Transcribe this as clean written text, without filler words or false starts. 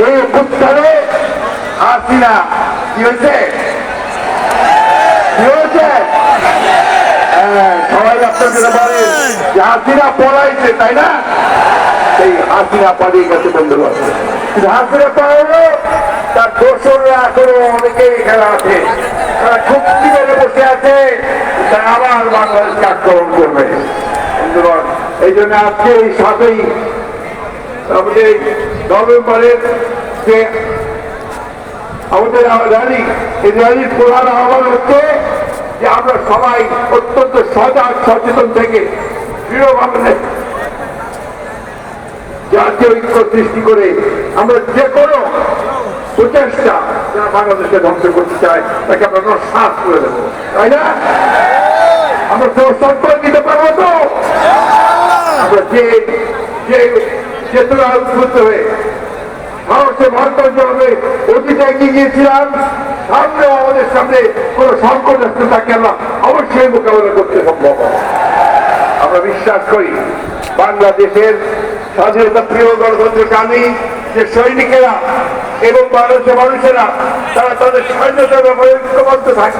এই অভ্যুত্থানে হাসিনা কি হয়েছে সবাই আপনাদের বলেন যে হাসিনা পলাইছে, তাই না? সেই হাসিনা পালিয়ে গেছে বন্ধুরা। হাসিনা পালালো, তার দোসররা এখনো অনেকেই খেলা আছে, তারা চুক্তি মেরে বসে আছে, তারা আবার বাংলাদেশকে আক্রমণ করবে বন্ধুগণ। এই জন্য আজকে এই 7ই আমাদের নভেম্বরের যে আমাদের র্যালি, এই র্যালির প্রধান আহ্বান হচ্ছে যে আমরা সবাই অত্যন্ত সজাগ সচেতন থেকে দৃঢ়ভাবে জাতীয় ঐক্য সৃষ্টি করে আমরা যে কোনো প্রচেষ্টা যারা বাংলাদেশকে ধ্বংস করতে চায় তাকে আমরা শ্বাস করে দেবো, তাই না? আমরা সংকল্প দিতে পারবো তো? আমরা চেতনা উদ্ভূত হয়ে সাহসে ভারতবর্ষে অতীতে এগিয়ে গিয়েছিলাম, সামনেও আমাদের সামনে কোন সংকট আসতে তাকে আমরা অবশ্যই মোকাবেলা করতে সম্ভব হবে। আমরা বিশ্বাস করি বাংলাদেশের স্বাধীনতা প্রিয় গণতন্ত্রকামী যে সৈনিকেরা এবং বাংলাদেশের মানুষেরা তারা তাদের স্বাধীনতার ব্যাপারে ঐক্যবদ্ধ থাকে।